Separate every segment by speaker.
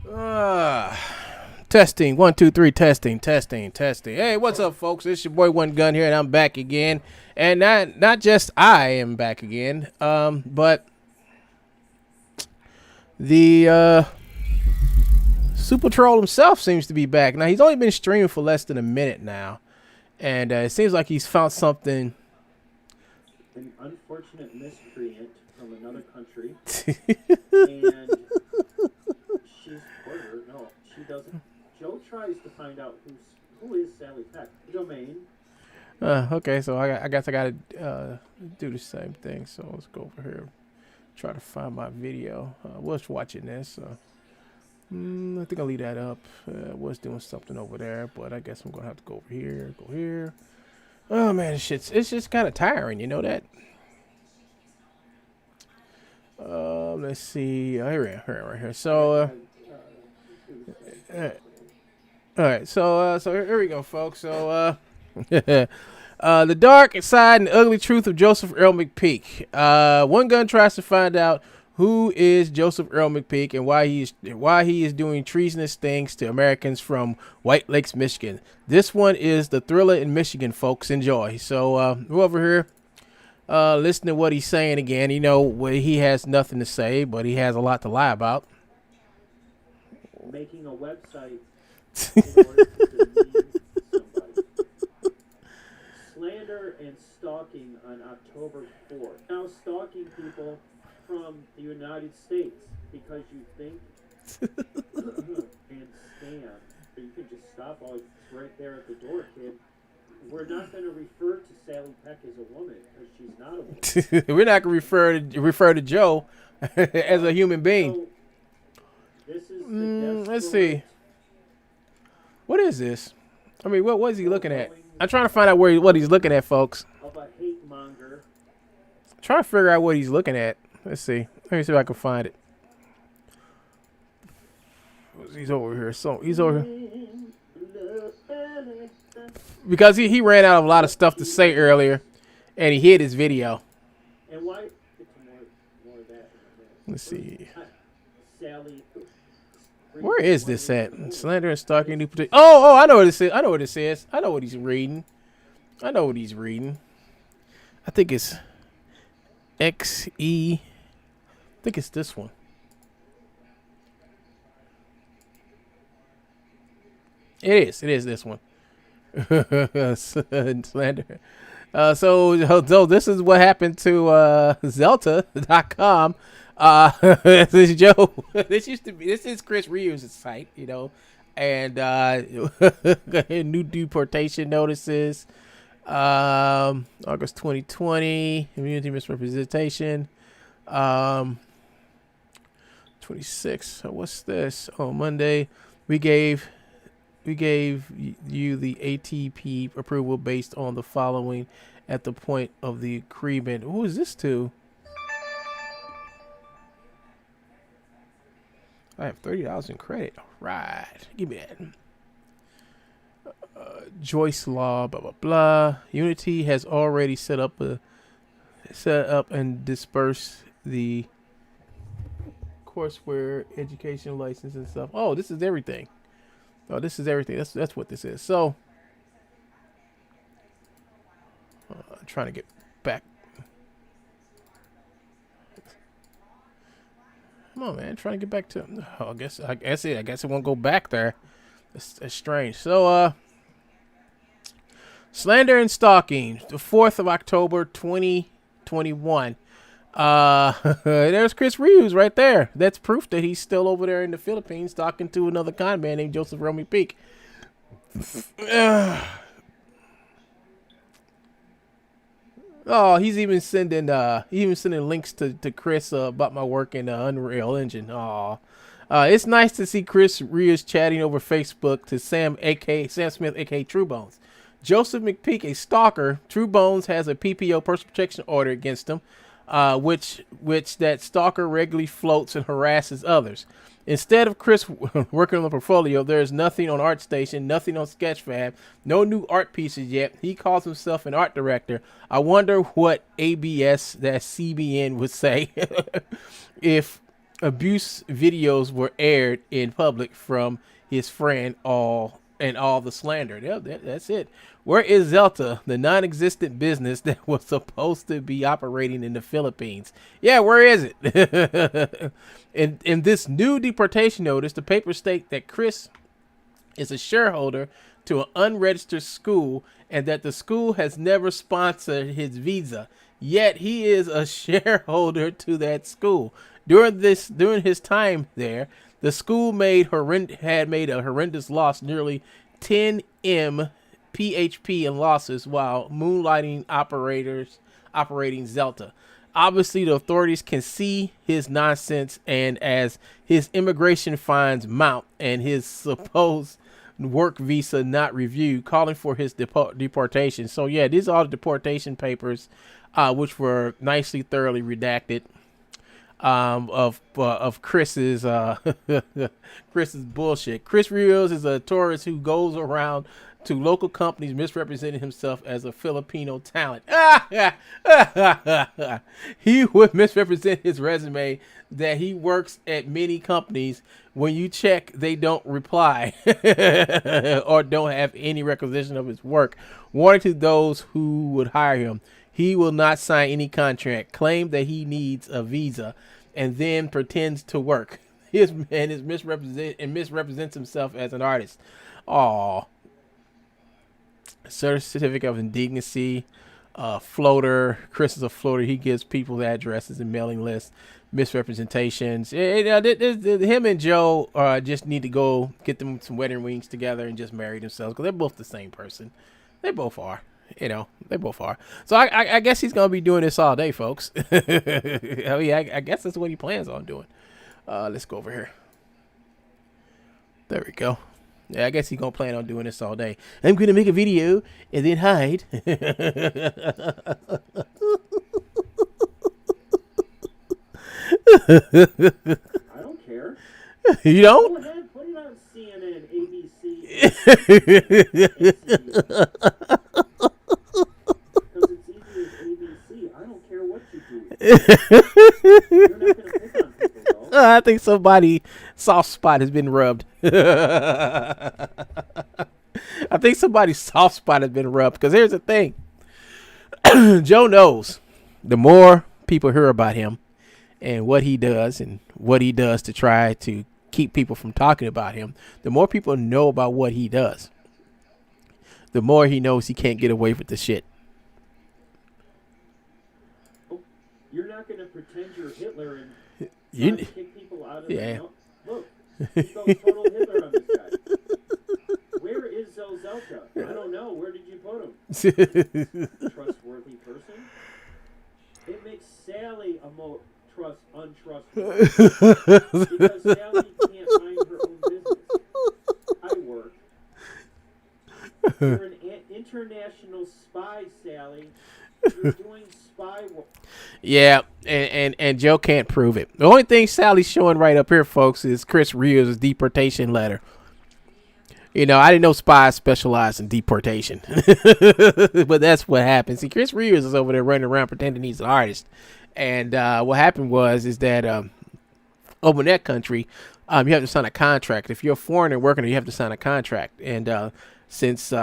Speaker 1: Uh, Testing. 1, 2, 3. Testing. Hey, what's up, folks? It's your boy Wungun here, and I'm back again. And not just I am back again, but the Super Troll himself seems to be back. Now, he's only been streaming for less than a minute now, and it seems like he's found something.
Speaker 2: An unfortunate miscreant from another country, and she's Porter. No, she doesn't. Joe tries to find out who is Sally Peck. Domain.
Speaker 1: Okay, so I guess I gotta do the same thing. So let's go over here, try to find my video. Was watching this. I think I'll leave that up. Was doing something over there, but I guess I'm gonna have to go over here. Go here. Oh man, it's just kind of tiring. You know that. Let's see. Here, right here. So. All right, so here we go, folks. So, the dark side and ugly truth of Joseph Earl Mcpeek. Wungun tries to find out who is Joseph Earl Mcpeek and why he is doing treasonous things to Americans from White Lakes, Michigan. This one is the THRILLA in Michigan, folks. Enjoy. So, we're over here, listen to what he's saying again. You know, he has nothing to say, but he has a lot to lie about.
Speaker 2: Making a website in order to demean somebody. Slander and stalking on October 4th. Now stalking people from the United States because you think and stand. But you can just stop all right there at the door, kid. We're not going to refer to Sally Peck as a woman because she's not a woman.
Speaker 1: We're not going to refer to Joe as a human being.
Speaker 2: So, this is
Speaker 1: let's see. What is this? I mean, what is he looking at? I'm trying to find out what he's looking at, folks.
Speaker 2: Of a hate monger.
Speaker 1: I'm trying to figure out what he's looking at. Let's see. Let me see if I can find it. He's over here. So he's over here. Because he ran out of a lot of stuff to say earlier, and he hid his video.
Speaker 2: And why? More of that.
Speaker 1: Let's see.
Speaker 2: Sally.
Speaker 1: Where is this at? Slander and stalking new petition. Oh, I know what it is. I know what it says. I know what he's reading. I think it's XE. I think it's this one. It is this one. Slander. So this is what happened to Zelta.com. This is Joe. This is Chris Reeves' site, you know, and new deportation notices. August 2020, immunity misrepresentation. 26. What's this? Oh, Monday, we gave you the ATP approval based on the following at the point of the agreement. Who is this to? I have $30 in credit. All right, give me that. Joyce Law, blah blah blah. Unity has already set up and dispersed the courseware, educational license and stuff. Oh, this is everything. Oh, this is everything. That's what this is. So, I'm trying to get back. Come on, man. Trying to get back to. Oh, I guess it won't go back there. It's strange. So, slander and stalking. The 4th of October, 2021. There's Chris Reeves right there. That's proof that he's still over there in the Philippines talking to another con man named Joseph Earl Mcpeek. Oh, he's even sending links to Chris about my work in the Unreal Engine. Oh, it's nice to see Chris Reeves chatting over Facebook to Sam Smith, aka True Bones. Joseph Mcpeek, a stalker. True Bones has a PPO, personal protection order against him, which that stalker regularly floats and harasses others. Instead of Chris working on the portfolio, there is nothing on ArtStation, nothing on Sketchfab, no new art pieces yet. He calls himself an art director. I wonder what ABS, that CBN, would say if abuse videos were aired in public from his friend all the slander. Yeah, that's it. Where is Zelta, the non-existent business that was supposed to be operating in the Philippines? Yeah, where is it? In this new deportation notice, the papers state that Chris is a shareholder to an unregistered school and that the school has never sponsored his visa. Yet he is a shareholder to that school. During his time there, the school had made a horrendous loss, nearly 10 M PHP in losses, while moonlighting operating Zelta. Obviously, the authorities can see his nonsense, and as his immigration fines mount and his supposed work visa not reviewed, calling for his deportation. So yeah, these are all the deportation papers, which were nicely, thoroughly redacted, of Chris's Chris's bullshit. Chris Rios is a tourist who goes around to local companies misrepresenting himself as a Filipino talent. He would misrepresent his resume that he works at many companies. When you check, they don't reply or don't have any requisition of his work. Warning to those who would hire him: he will not sign any contract, claim that he needs a visa, and then pretends to work. Misrepresents himself as an artist. Aw. Certificate of indignancy, floater. Chris is a floater. He gives people addresses and mailing lists. Misrepresentations. Him and Joe just need to go get them some wedding rings together and just marry themselves, because they're both the same person. They both are. They both are. So I guess he's gonna be doing this all day, folks. I guess that's what he plans on doing. Let's go over here. There we go. Yeah, I guess he's gonna plan on doing this all day. I'm gonna make a video and then hide.
Speaker 2: I don't care.
Speaker 1: You don't?
Speaker 2: Go ahead, put it on CNN, ABC. Because it's easy as ABC. I don't care what you do. You're not gonna pick on people, though.
Speaker 1: I think somebody's soft spot has been rubbed. I think somebody's soft spot has been rubbed. Because here's the thing. Joe knows the more people hear about him and what he does to try to keep people from talking about him, the more people know about what he does, the more he knows he can't get away with the shit.
Speaker 2: You're not going to pretend you're Hitler and kick people out of the Look, he goes total Hitler on this guy. Where is Zelta? I don't know. Where did you put him? Trustworthy person? It makes Sally untrustworthy. Because Sally can't mind her own business. I work. You're an international spy, Sally. You're doing spy work.
Speaker 1: Yeah, and Joe can't prove it. The only thing Sally's showing right up here, folks, is Chris Rios' deportation letter. I didn't know spies specialize in deportation. But that's what happens. See, Chris Rios is over there running around pretending he's an artist. And what happened is that over in that country, you have to sign a contract. If you're a foreigner working there, you have to sign a contract. And since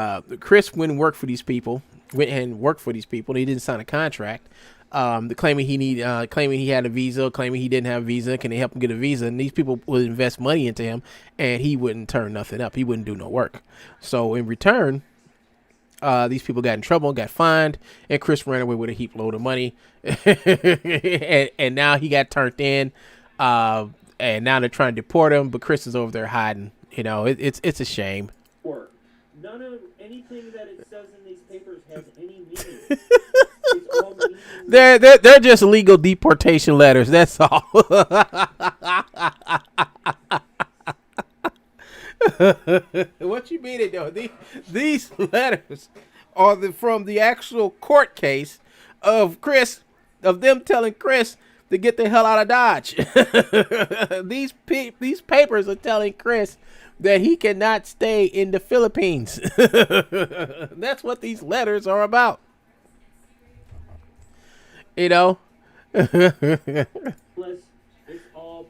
Speaker 1: Chris went and worked for these people, they didn't sign a contract. Claiming he had a visa, claiming he didn't have a visa, can they help him get a visa? And these people would invest money into him, and he wouldn't turn nothing up. He wouldn't do no work. So in return, these people got in trouble, got fined, and Chris ran away with a heap load of money. and now he got turned in, and now they're trying to deport him, but Chris is over there hiding. It's a shame.
Speaker 2: None of anything that it says in these papers has any meaning. It's all meaningless.
Speaker 1: They're just legal deportation letters. That's all. What you mean it though? These letters are from the actual court case of them telling Chris to get the hell out of Dodge. These papers are telling Chris that he cannot stay in the Philippines. That's what these letters are about.
Speaker 2: It's all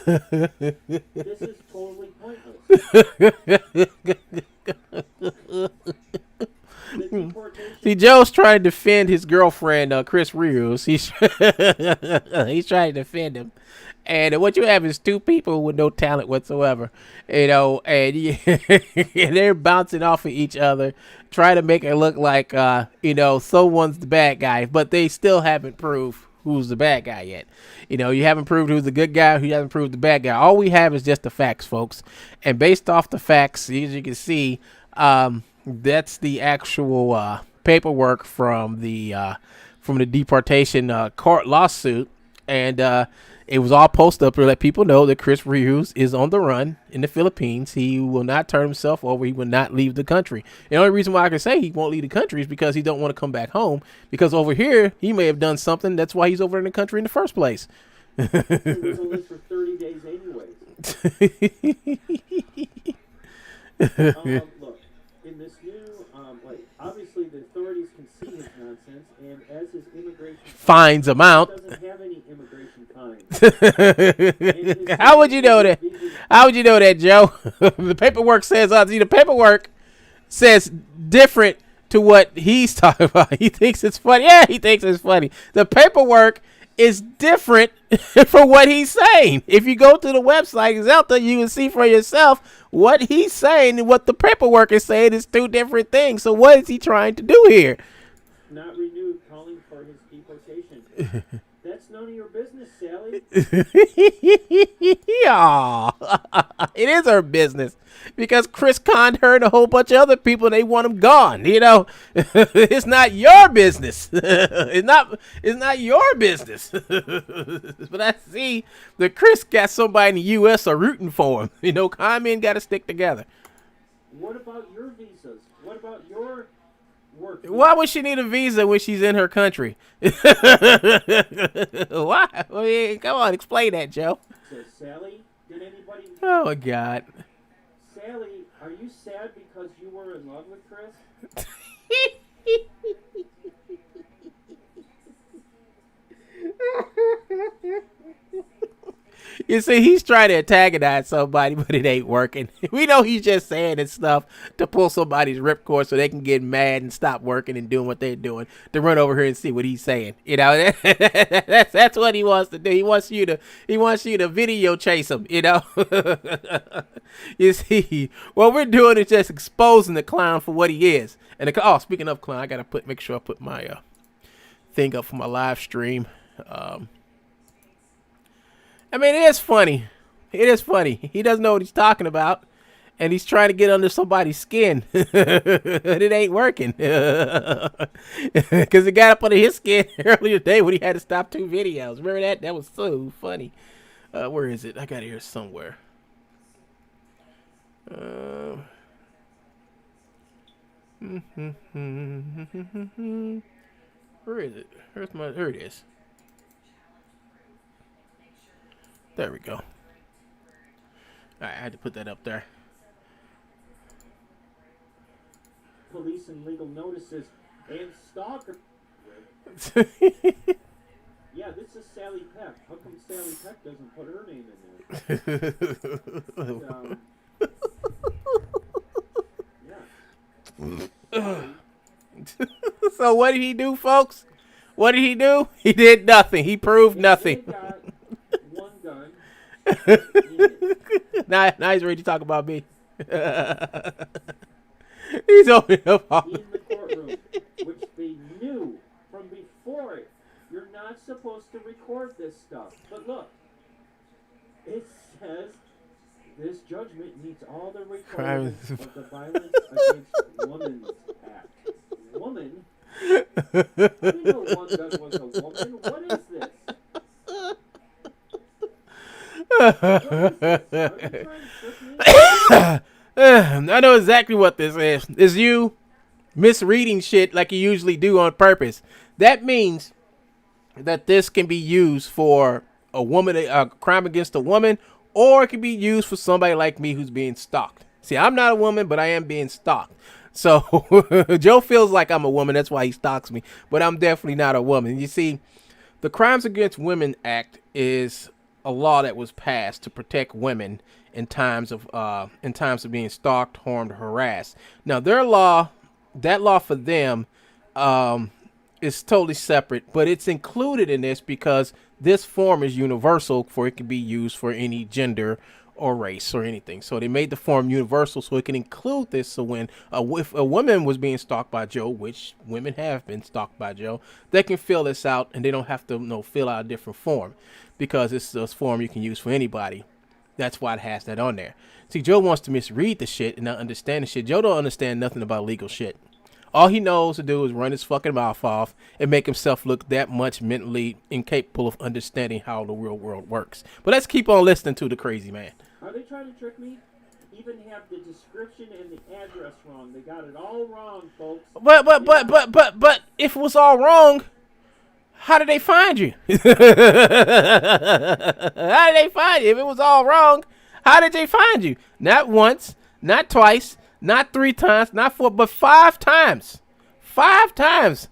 Speaker 2: This is totally pointless. The deportation.
Speaker 1: See, Joe's trying to defend his girlfriend, Chris Rios. He's he's trying to defend him. And what you have is two people with no talent whatsoever, and and they're bouncing off of each other, trying to make it look like, someone's the bad guy, but they still haven't proved who's the bad guy yet. You haven't proved who's the good guy, who hasn't proved the bad guy. All we have is just the facts, folks. And based off the facts, as you can see, that's the actual paperwork from the deportation court lawsuit, and it was all posted up to let people know that Chris Rios is on the run in the Philippines. He will not turn himself over. He will not leave the country. The only reason why I can say he won't leave the country is because he don't want to come back home. Because over here, he may have done something. That's why he's over in the country in the first place.
Speaker 2: He was on this for 30 days anyways. Look, in this new, obviously the authorities can see his nonsense, and as his immigration
Speaker 1: Fines amount.
Speaker 2: doesn't have any immigration fines.
Speaker 1: How would you know that? How would you know that, Joe? The paperwork says, the paperwork says different to what he's talking about. He thinks it's funny. Yeah, he thinks it's funny. The paperwork is different from what he's saying. If you go to the website, Zelda, you can see for yourself what he's saying and what the paperwork is saying is two different things. So what is he trying to do here?
Speaker 2: Not renewed, calling for his deportation. That's none of your business, Sally.
Speaker 1: Yeah, it is her business because Chris conned her and a whole bunch of other people. And they want him gone. It's not your business. It's not your business. But I see that Chris got somebody in the U.S. are rooting for him. Con men got to stick together.
Speaker 2: What about your visas? What about your work?
Speaker 1: Why would she need a visa when she's in her country? Why? Come on, explain that, Joe.
Speaker 2: So, Sally, did anybody...
Speaker 1: Oh, my God.
Speaker 2: Sally, are you sad because you were in love with Chris?
Speaker 1: You see, he's trying to antagonize somebody, but it ain't working. We know he's just saying this stuff to pull somebody's ripcord so they can get mad and stop working and doing what they're doing, to run over here and see what he's saying. That's what he wants to do. He wants you to video chase him. You see, what we're doing is just exposing the clown for what he is. And speaking of clown, I gotta make sure I put my thing up for my live stream. It is funny. It is funny. He doesn't know what he's talking about, and he's trying to get under somebody's skin. It ain't working. Because he got up under his skin earlier today when he had to stop 2 videos. Remember that? That was so funny. Where is it? I got it here somewhere. Where is it? Here it is. There we go. All right, I had to put that up there.
Speaker 2: Police and legal notices and stalker. Yeah, this is Sally Peck. How come Sally Peck doesn't put her name in there? Yeah.
Speaker 1: So what did he do, folks? What did he do? He did nothing. He proved nothing. Now he's ready to talk about me. He's opening up
Speaker 2: in the courtroom, which they knew from before it. You're not supposed to record this stuff. But look, it says this judgment meets all the requirements of the Violence Against Women Act. Woman? I didn't know Wungun was a woman. What is this?
Speaker 1: I know exactly what this is. It's you misreading shit like you usually do on purpose. That means that this can be used for a woman, a crime against a woman, or it can be used for somebody like me who's being stalked. See, I'm not a woman, but I am being stalked. So Joe feels like I'm a woman. That's why he stalks me. But I'm definitely not a woman. You see, the Crimes Against Women Act is a law that was passed to protect women in times of being stalked, harmed, harassed. Now, that law for them, is totally separate, but it's included in this because this form is universal, for it can be used for any gender or race or anything. So they made the form universal so it can include this. So when if a woman was being stalked by Joe, which women have been stalked by Joe, they can fill this out and they don't have to fill out a different form, because it's this form you can use for anybody. That's why it has that on there. See, Joe wants to misread the shit and not understand the shit. Joe don't understand nothing about legal shit. All he knows to do is run his fucking mouth off and make himself look that much mentally incapable of understanding how the real world works. But let's keep on listening to the crazy man.
Speaker 2: Are they trying to trick me? Even have the description and the address wrong. They got it all wrong, folks.
Speaker 1: But if it was all wrong, how did they find you? How did they find you? If it was all wrong, how did they find you? Not once, not twice, not 3 times, not 4, but 5 times. 5 times.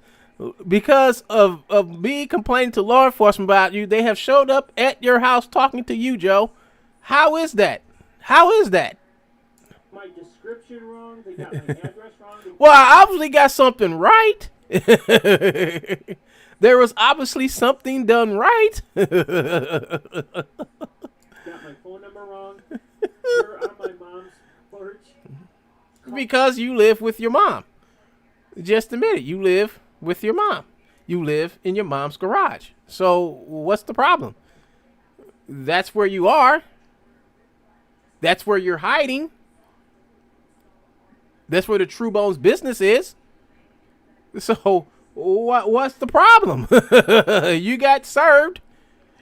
Speaker 1: Because of me complaining to law enforcement about you, they have showed up at your house talking to you, Joe. How is that? How is that?
Speaker 2: My description wrong. They got my address wrong.
Speaker 1: Well, I obviously got something right. There was obviously something done right.
Speaker 2: Got my phone number wrong. You're on my mom's porch.
Speaker 1: Because you live with your mom. Just admit it. You live with your mom. You live in your mom's garage. So what's the problem? That's where you are. That's where you're hiding. That's where the True Bones business is. So what's the problem? You got served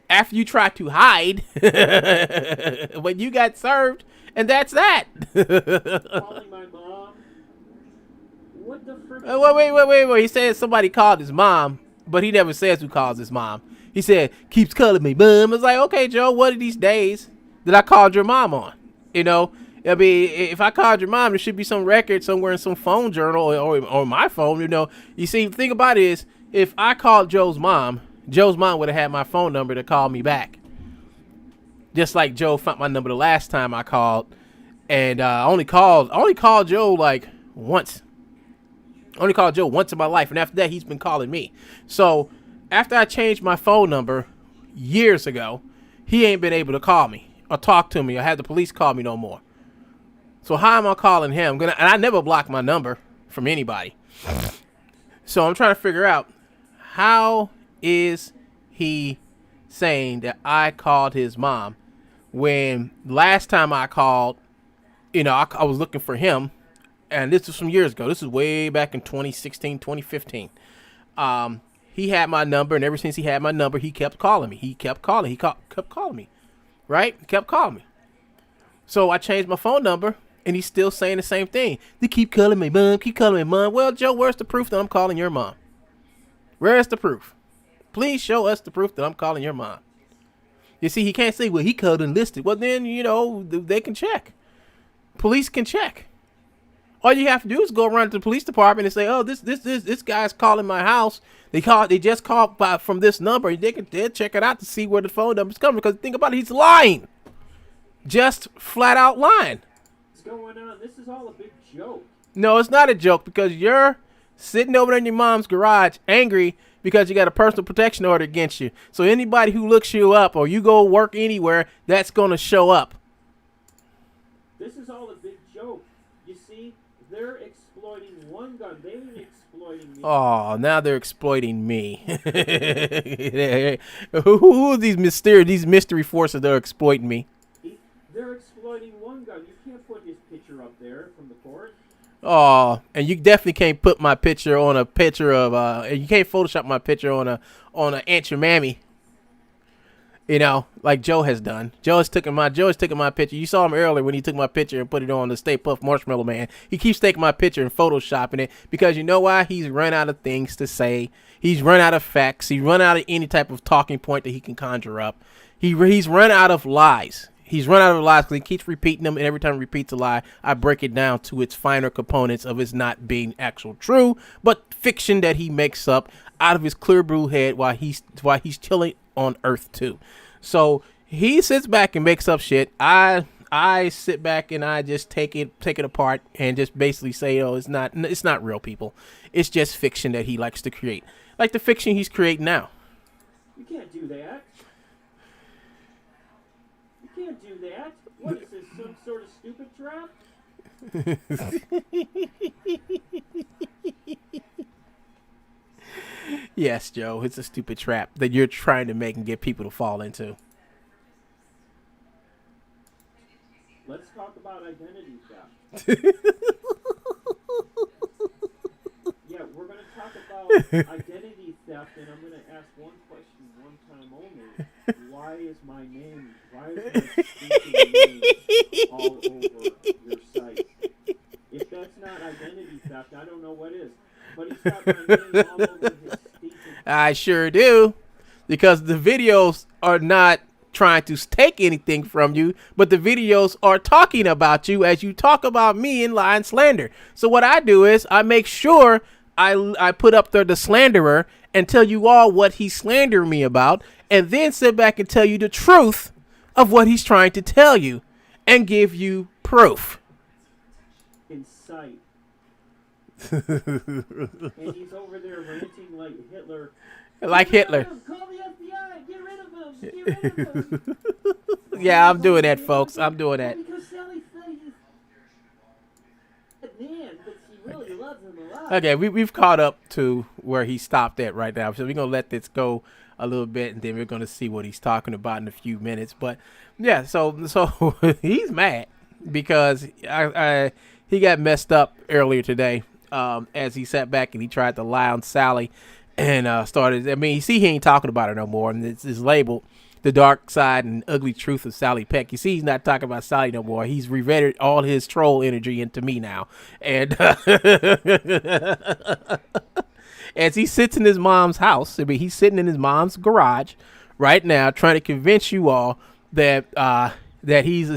Speaker 1: after you tried to hide. But you got served, and that's that.
Speaker 2: Calling my mom. What the frick?
Speaker 1: Wait. He said somebody called his mom, but he never says who calls his mom. He said, keeps calling me mom. It's like, okay, Joe, what are these days that I called your mom on? I mean, if I called your mom, there should be some record somewhere in some phone journal or my phone, You see, the thing about it is, if I called Joe's mom would have had my phone number to call me back. Just like Joe found my number the last time I called. And I only called Joe like once. I only called Joe once in my life. And after that, he's been calling me. So after I changed my phone number years ago, he ain't been able to call me or talk to me or have the police call me no more. So how am I calling him? And I never block my number from anybody. So I'm trying to figure out, how is he saying that I called his mom when last time I called, I was looking for him, and this was some years ago. This is way back in 2016, 2015. He had my number, and ever since he had my number, he kept calling me. He kept calling me. Right? He kept calling me. So I changed my phone number, and he's still saying the same thing. They keep calling me mom. Well, Joe, where's the proof that I'm calling your mom? Where's the proof? Please show us the proof that I'm calling your mom. You see, he can't say, well, he called and listed. Well, then, they can check. Police can check. All you have to do is go around to the police department and say, oh, this guy's calling my house. They just called from this number. They'll check it out to see where the phone number's coming. Because think about it, he's lying. Just flat out lying.
Speaker 2: What's going on? This is all a big joke.
Speaker 1: No, it's not a joke, because you're sitting over there in your mom's garage angry because you got a personal protection order against you. So anybody who looks you up or you go work anywhere, that's going to show up.
Speaker 2: This is all a big joke. You see, they're exploiting Wungun. They've been exploiting me.
Speaker 1: Oh, now they're exploiting me. Who are these mystery forces that are exploiting me?
Speaker 2: They're exploiting Wungun. You can't put his picture up there from the court.
Speaker 1: Oh, and you definitely can't put my picture on a picture of you can't Photoshop my picture on a Aunt Your Mammy. Like Joe has done. Joe has taken my picture. You saw him earlier when he took my picture and put it on the Stay Puft Marshmallow Man. He keeps taking my picture and photoshopping it because you know why? He's run out of things to say. He's run out of facts. He's run out of any type of talking point that he can conjure up. He's run out of lies. He's run out of lies because he keeps repeating them, and every time he repeats a lie, I break it down to its finer components of its not being actual true, but fiction that he makes up out of his clear blue head while he's chilling on Earth too. So he sits back and makes up shit. I sit back and I just take it apart and just basically say, oh, it's not real, people. It's just fiction that he likes to create, like the fiction he's creating now.
Speaker 2: You can't do that. You can't do that. What is this, some sort of stupid trap?
Speaker 1: Yes, Joe, it's a stupid trap that you're trying to make and get people to fall into.
Speaker 2: Let's talk about identity theft. Yeah, we're going to talk about identity theft, and I'm going to ask one question one time only. Why is my name all over your site? If that's not identity theft, I don't know what is. But he's got my name all over his stinking...
Speaker 1: I sure do, because the videos are not trying to take anything from you, but the videos are talking about you as you talk about me in lie and slander. So what I do is I make sure I put up there the slanderer and tell you all what he's slandering me about, and then sit back and tell you the truth of what he's trying to tell you and give you proof.
Speaker 2: In sight. And he's over there ranting like Hitler.
Speaker 1: Like Hitler.
Speaker 2: Call the FBI. Get rid of him. Get rid of him.
Speaker 1: Yeah, I'm doing that, folks. I'm doing that.
Speaker 2: Because Sally said he's a man, but she really loves him a lot.
Speaker 1: Okay, we've caught up to where he stopped at right now. So we're going to let this go a little bit, and then we're going to see what he's talking about in a few minutes. But, yeah, so he's mad because he got messed up earlier today as he sat back and he tried to lie on Sally and started. I mean, you see, he ain't talking about her no more, and it's labeled The Dark Side and Ugly Truth of Sally Peck. You see, he's not talking about Sally no more. He's reverted all his troll energy into me now. And as he sits in his mom's house, I mean, he's sitting in his mom's garage right now trying to convince you all that that he's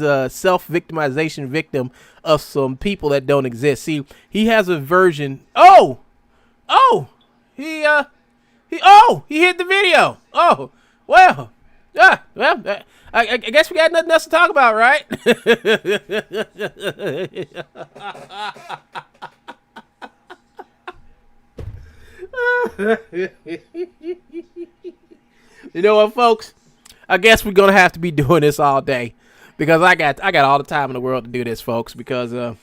Speaker 1: a self-victimization victim of some people that don't exist. See, he has a version. He hit the video. Oh, well, I guess we got nothing else to talk about, right? You know what, folks? I guess we're gonna have to be doing this all day because I got all the time in the world to do this, folks, because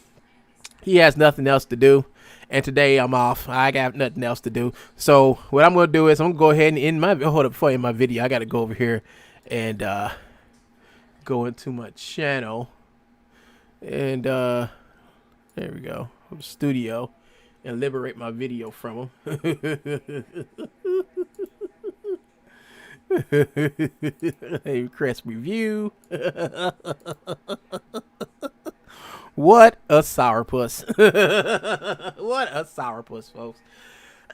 Speaker 1: he has nothing else to do. And today I'm off. I got nothing else to do. So what I'm going to do is I'm going to go ahead and end my... Hold up, before I end my video, I got to go over here and go into my channel. And there we go. Studio. And liberate my video from him. Hey, Crest Review. What a sourpuss. What a sourpuss, folks.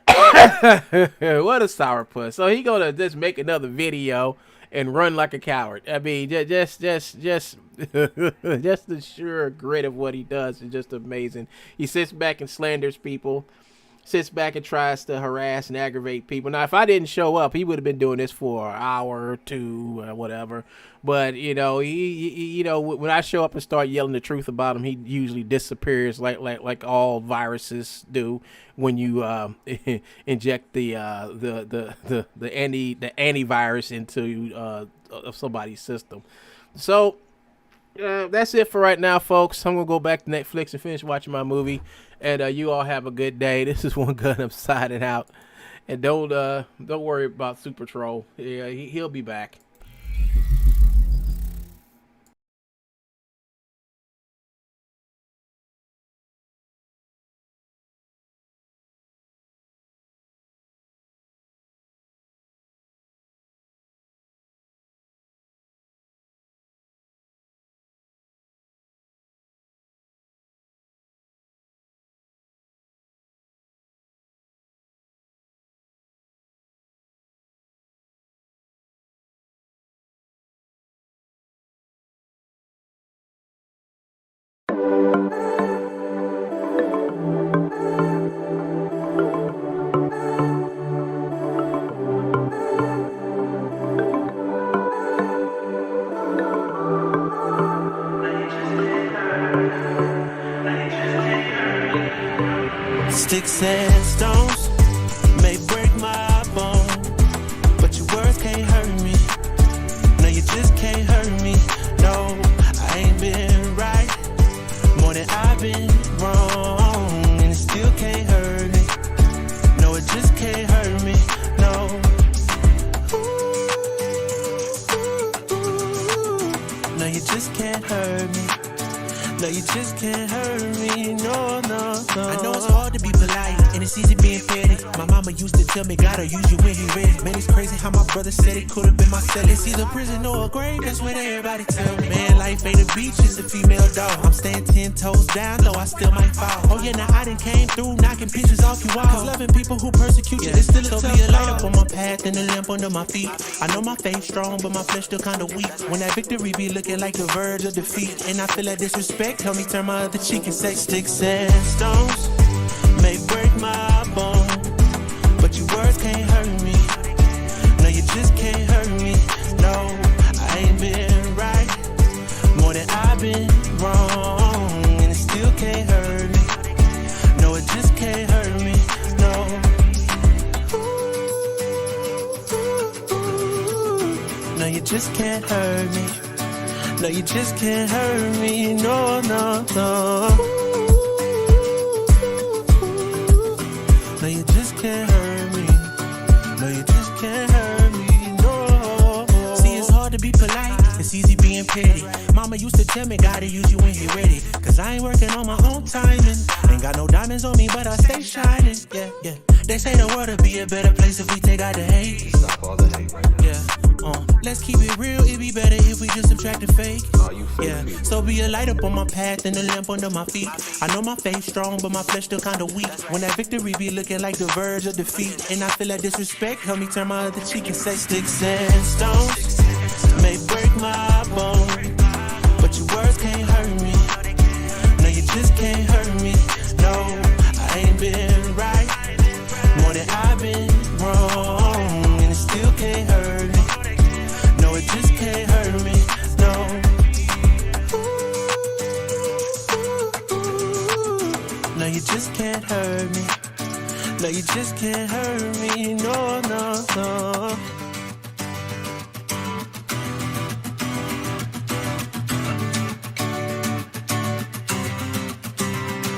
Speaker 1: What a sourpuss. So he gonna just make another video and run like a coward. I mean, just the sheer grit of what he does is just amazing. He sits back and slanders people. Sits back and tries to harass and aggravate people. Now, if I didn't show up, he would have been doing this for an hour or two, or whatever. But you know, he when I show up and start yelling the truth about him, he usually disappears like all viruses do when you inject the antivirus into of somebody's system. So. That's it for right now, folks. I'm gonna go back to Netflix and finish watching my movie. And you all have a good day. This is Wungun. I'm signing out. And don't worry about Super Troll. Yeah, he'll be back.
Speaker 3: Sticks and stones may break my bone, but your words can't hurt me. No, you just can't hurt me. No, I ain't been right more than I've been wrong, and it still can't hurt me. No, it just can't hurt me. No. No, you just can't hurt me. No, you just can't hurt me. No, no, no. I know it's hard to be polite, and it's easy being petty. My mama used to tell me, gotta use you when he ready. Man, it's crazy how my brother said it could've been my cell. It's either prison or a grave, that's what everybody tell me. Man, life ain't a beach, it's a female dog. I'm staying 10 toes down, though I still might fall. Oh yeah, now I done came through, knocking pictures off you all. Cause loving people who persecute you, it's still a tough be a light up on my path and a lamp under my feet. I know my faith strong, but my flesh still kinda weak. When that victory be looking like the verge of defeat, and I feel that disrespect, help me turn my other cheek and say, sticks and stones may break my bone, but your words can't hurt me. No, you just can't hurt me. No, I ain't been right more than I've been wrong, and it still can't hurt me. No, it just can't hurt me. No. No, you just can't hurt me. No, you just can't hurt me. No, no, no. No, you just can't hurt me. No, you just can't hurt me. No. See, it's hard to be polite. It's easy being petty. Mama used to tell me, gotta use you when you're ready. Cause I ain't working on my own timing. Ain't got no diamonds on me, but I stay shining. Yeah, yeah. They say the world would be a better place if we take out the hate.
Speaker 4: Stop all the hate right now.
Speaker 3: Yeah. Let's keep it real, it'd be better if we just subtract the fake. Yeah, so be a light up on my path and a lamp under my feet. I know my faith strong, but my flesh still kinda weak. When that victory be looking like the verge of defeat, and I feel that disrespect, help me turn my other cheek and say, sticks and stones may break my bone, but your words can't hurt me. No, you just can't hurt me. No, I ain't been right more than I've been wrong, and it still can't hurt me. No, it just can't hurt me. No. No, you just can't hurt me. No, you just can't hurt me. No,